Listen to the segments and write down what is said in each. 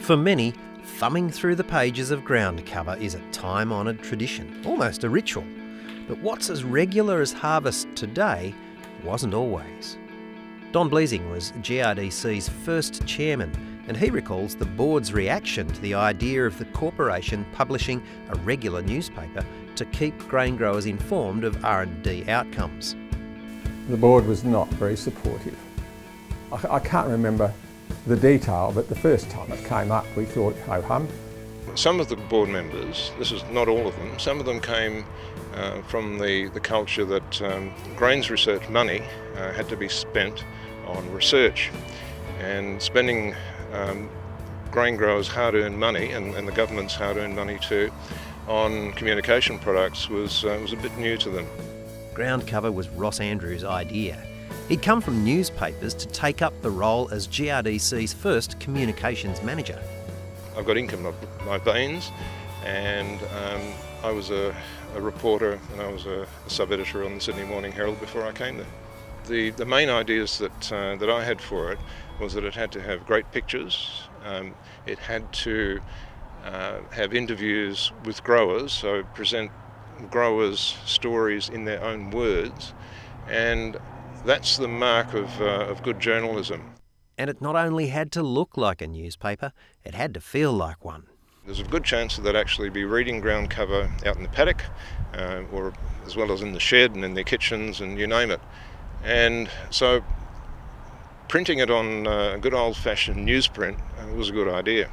For many, thumbing through the pages of ground cover is a time-honoured tradition, almost a ritual. But what's as regular as harvest today wasn't always. Don Bleasing was GRDC's first chairman, and he recalls the board's reaction to the idea of the corporation publishing a regular newspaper to keep grain growers informed of R&D outcomes. The board was not very supportive. I can't remember the detail, but the first time it came up we thought, ho hum. Some of the board members, this is not all of them, some of them came from the culture that grains research money had to be spent on research, and spending grain growers' hard-earned money, and the government's hard-earned money too, on communication products was a bit new to them. Ground cover was Ross Andrews' idea. He'd come from newspapers to take up the role as GRDC's first communications manager. I've got ink in my veins, and I was a reporter, and I was a sub-editor on the Sydney Morning Herald before I came there. The main ideas that I had for it was that it had to have great pictures, it had to have interviews with growers, so present growers' stories in their own words, and that's the mark of good journalism. And it not only had to look like a newspaper, it had to feel like one. There's a good chance that they'd actually be reading ground cover out in the paddock, or as well as in the shed and in their kitchens and you name it. And so printing it on a good old-fashioned newsprint was a good idea.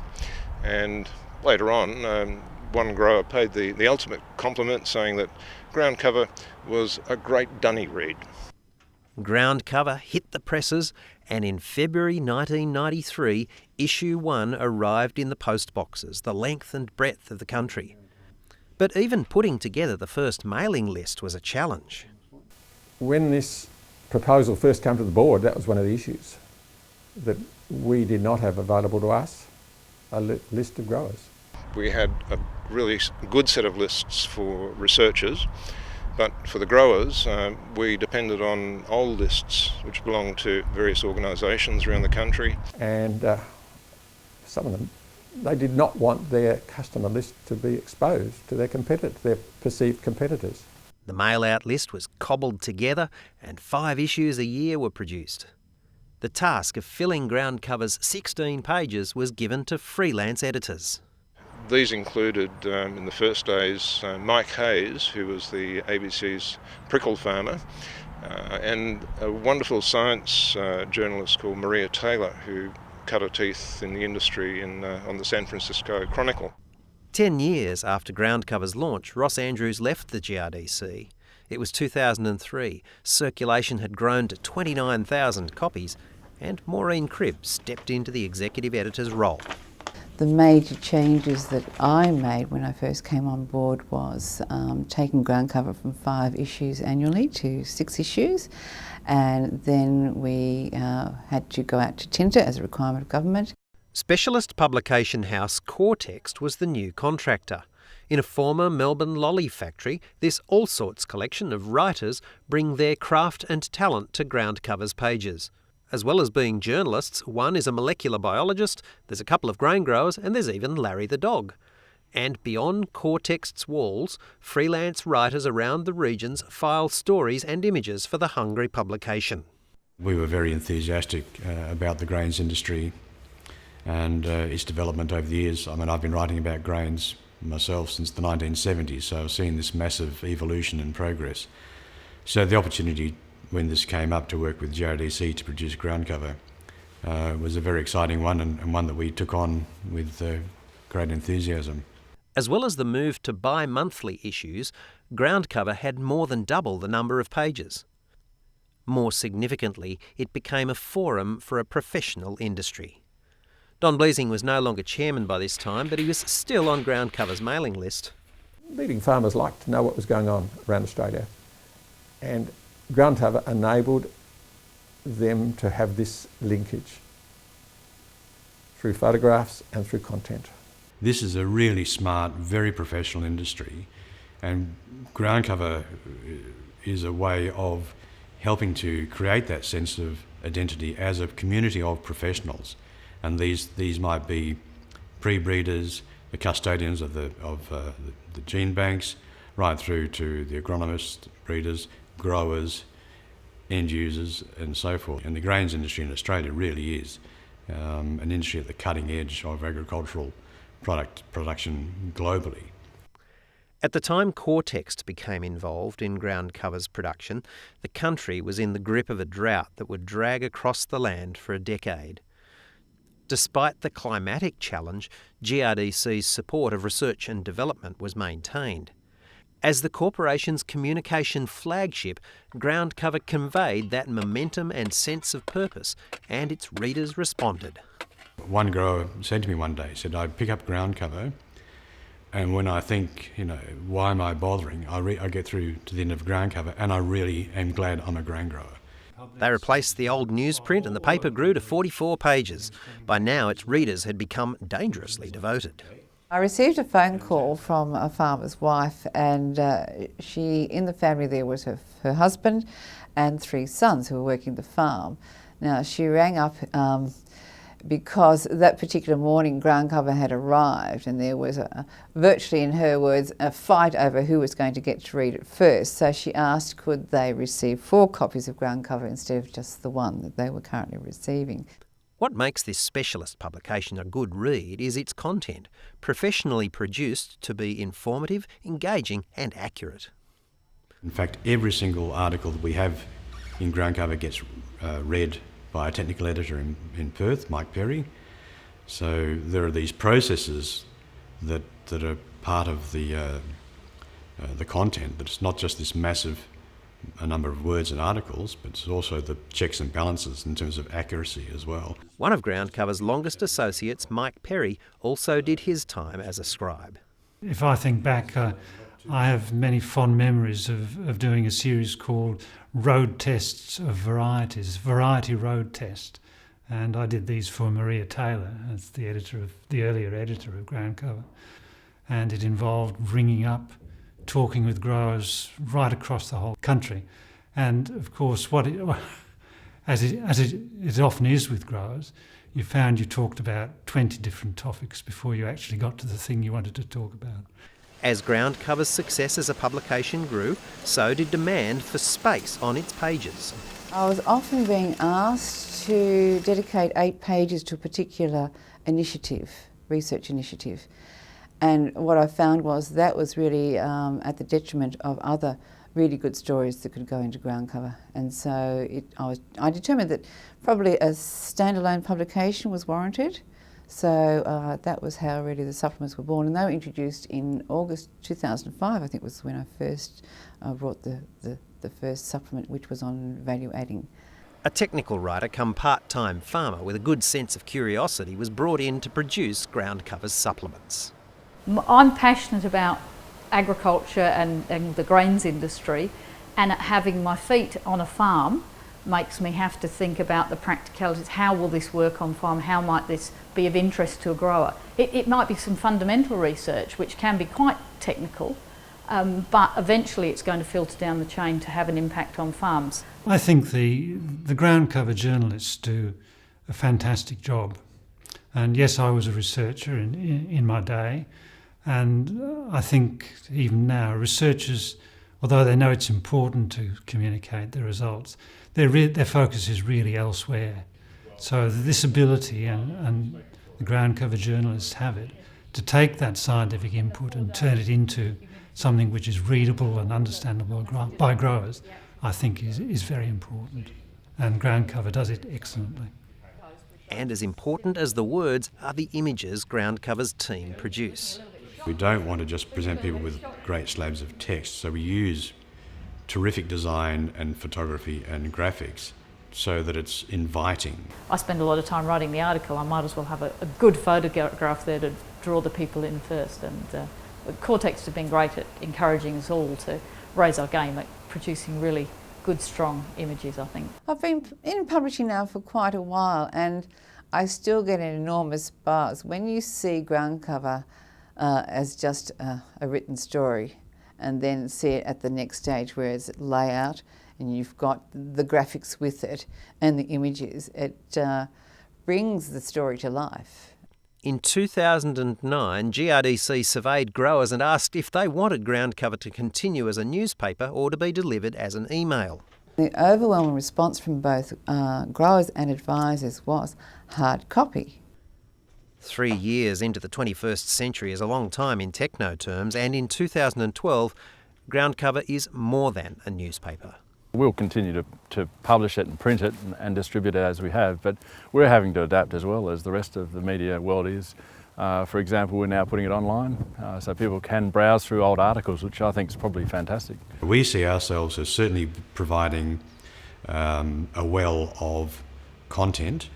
And later on, one grower paid the ultimate compliment, saying that ground cover was a great dunny read. Ground cover hit the presses, and in February 1993, issue 1 arrived in the post boxes, the length and breadth of the country. But even putting together the first mailing list was a challenge. When this proposal first came to the board, that was one of the issues, that we did not have available to us a list of growers. We had a really good set of lists for researchers, but for the growers, we depended on old lists which belonged to various organisations around the country. And some of them, they did not want their customer list to be exposed to their perceived competitors. The mail-out list was cobbled together, and 5 issues a year were produced. The task of filling ground cover's 16 pages was given to freelance editors. These included, in the first days, Mike Hayes, who was the ABC's prickle farmer, and a wonderful science journalist called Maria Taylor, who cut her teeth in the industry on the San Francisco Chronicle. 10 years after ground cover's launch, Ross Andrews left the GRDC. It was 2003, circulation had grown to 29,000 copies, and Maureen Cribb stepped into the executive editor's role. The major changes that I made when I first came on board was taking ground cover from 5 issues annually to 6 issues, and then we had to go out to tender as a requirement of government. Specialist publication house Cortext was the new contractor. In a former Melbourne lolly factory, this all-sorts collection of writers bring their craft and talent to ground cover's pages. As well as being journalists, one is a molecular biologist, there's a couple of grain growers, and there's even Larry the dog. And beyond Cortext's walls, freelance writers around the regions file stories and images for the hungry publication. We were very enthusiastic about the grains industry and its development over the years. I mean, I've been writing about grains myself since the 1970s, so I've seen this massive evolution and progress. So the opportunity when this came up to work with GRDC to produce ground cover was a very exciting one, and one that we took on with great enthusiasm. As well as the move to bi-monthly issues, ground cover had more than double the number of pages. More significantly, it became a forum for a professional industry. Don Bleasing was no longer chairman by this time, but he was still on ground cover's mailing list. Leading farmers liked to know what was going on around Australia, and ground cover enabled them to have this linkage through photographs and through content. This is a really smart, very professional industry, and ground cover is a way of helping to create that sense of identity as a community of professionals. And these might be pre-breeders, the custodians of the gene banks, right through to the agronomists, breeders, growers, end users and so forth. And the grains industry in Australia really is an industry at the cutting edge of agricultural production globally. At the time Cortext became involved in ground covers production, the country was in the grip of a drought that would drag across the land for a decade. Despite the climatic challenge, GRDC's support of research and development was maintained. As the corporation's communication flagship, ground cover conveyed that momentum and sense of purpose, and its readers responded. One grower said to me one day, said, I pick up ground cover, and when I think, why am I bothering, I get through to the end of ground cover, and I really am glad I'm a grain grower. They replaced the old newsprint and the paper grew to 44 pages. By now, its readers had become dangerously devoted. I received a phone call from a farmer's wife, and in the family there was her husband and 3 sons who were working the farm. Now, she rang up because that particular morning ground cover had arrived, and there was virtually, in her words, a fight over who was going to get to read it first. So she asked could they receive 4 copies of ground cover instead of just the one that they were currently receiving. What makes this specialist publication a good read is its content, professionally produced to be informative, engaging and accurate. In fact, every single article that we have in ground cover gets read by a technical editor in Perth, Mike Perry. So there are these processes that are part of the content, that it's not just this massive number of words and articles, but it's also the checks and balances in terms of accuracy as well. One of ground cover's longest associates, Mike Perry, also did his time as a scribe. If I think back, I have many fond memories of doing a series called Road Tests of Varieties, Variety Road Test. And I did these for Maria Taylor, as the earlier editor of ground cover. And it involved ringing up, talking with growers right across the whole country. And of course, as it often is with growers, you found you talked about 20 different topics before you actually got to the thing you wanted to talk about. As ground cover's success as a publication grew, so did demand for space on its pages. I was often being asked to dedicate 8 pages to a particular initiative, research initiative. And what I found was that was really at the detriment of other really good stories that could go into ground cover. And so I determined that probably a standalone publication was warranted. So that was how really the supplements were born. And they were introduced in August 2005, I think was when I first brought the first supplement, which was on value adding. A technical writer come part-time farmer with a good sense of curiosity was brought in to produce ground cover's supplements. I'm passionate about agriculture and the grains industry, and having my feet on a farm makes me have to think about the practicalities. How will this work on farm? How might this be of interest to a grower? It might be some fundamental research which can be quite technical, but eventually it's going to filter down the chain to have an impact on farms. I think the ground cover journalists do a fantastic job. And yes, I was a researcher in my day. And I think even now, researchers, although they know it's important to communicate the results, their focus is really elsewhere. So this ability, and the ground cover journalists have it, to take that scientific input and turn it into something which is readable and understandable by growers, I think is very important. And ground cover does it excellently. And as important as the words are the images ground cover's team produce. We don't want to just present people with great slabs of text, so we use terrific design and photography and graphics so that it's inviting. I spend a lot of time writing the article. I might as well have a good photograph there to draw the people in first. And Cortext have been great at encouraging us all to raise our game at producing really good, strong images, I think. I've been In publishing now for quite a while, and I still get an enormous buzz when you see ground cover as just a written story, and then see it at the next stage where it's layout and you've got the graphics with it and the images. It brings the story to life. In 2009, GRDC surveyed growers and asked if they wanted ground cover to continue as a newspaper or to be delivered as an email. The overwhelming response from both growers and advisors was hard copy. 3 years into the 21st century is a long time in techno terms, and in 2012, ground cover is more than a newspaper. We'll continue to publish it and print it and distribute it as we have, but we're having to adapt as well as the rest of the media world is. For example, we're now putting it online so people can browse through old articles, which I think is probably fantastic. We see ourselves as certainly providing a well of content,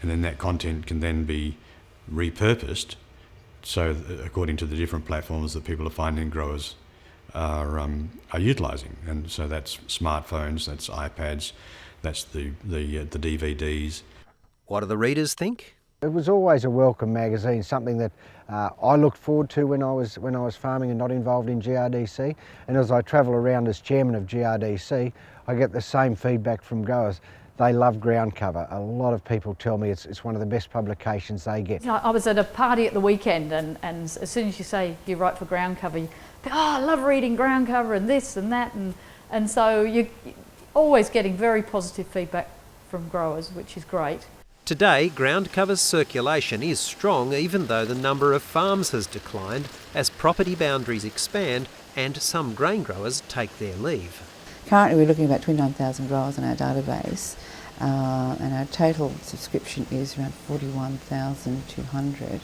and then that content can then be repurposed so according to the different platforms that people are finding growers are utilising. And so that's smartphones, that's iPads, that's the DVDs. What do the readers think? It was always a welcome magazine, something that I looked forward to when I was farming and not involved in GRDC. And as I travel around as chairman of GRDC, I get the same feedback from growers. They love ground cover. A lot of people tell me it's one of the best publications they get. I was at a party at the weekend, and as soon as you say you write for ground cover, you think, oh, I love reading ground cover and this and that, and so you're always getting very positive feedback from growers, which is great. Today, ground cover's circulation is strong, even though the number of farms has declined as property boundaries expand and some grain growers take their leave. Currently we're looking at about 29,000 growers on our database, and our total subscription is around 41,200.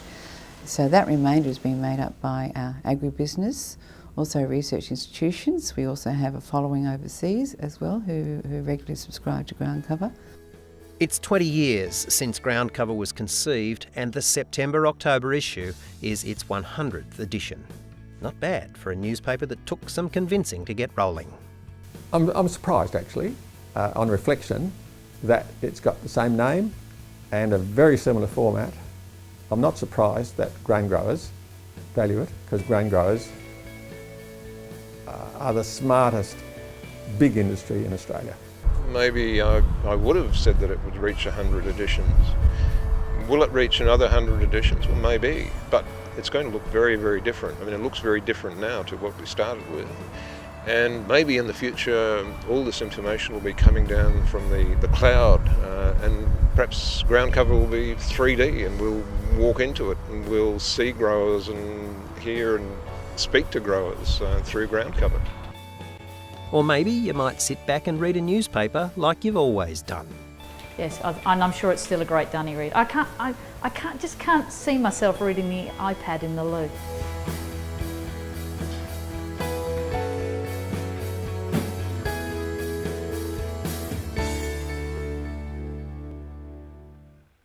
So that remainder is being made up by our agribusiness, also research institutions. We also have a following overseas as well who regularly subscribe to ground cover. It's 20 years since ground cover was conceived, and the September-October issue is its 100th edition. Not bad for a newspaper that took some convincing to get rolling. I'm surprised actually, on reflection, that it's got the same name and a very similar format. I'm not surprised that grain growers value it, because grain growers are the smartest big industry in Australia. Maybe I would have said that it would reach 100 editions. Will it reach another 100 editions? Well, maybe, but it's going to look very, very different. I mean, it looks very different now to what we started with. And maybe in the future, all this information will be coming down from the cloud, and perhaps ground cover will be 3D, and we'll walk into it and we'll see growers and hear and speak to growers through ground cover. Or maybe you might sit back and read a newspaper like you've always done. Yes, and I'm sure it's still a great dunny read. I just can't see myself reading the iPad in the loo.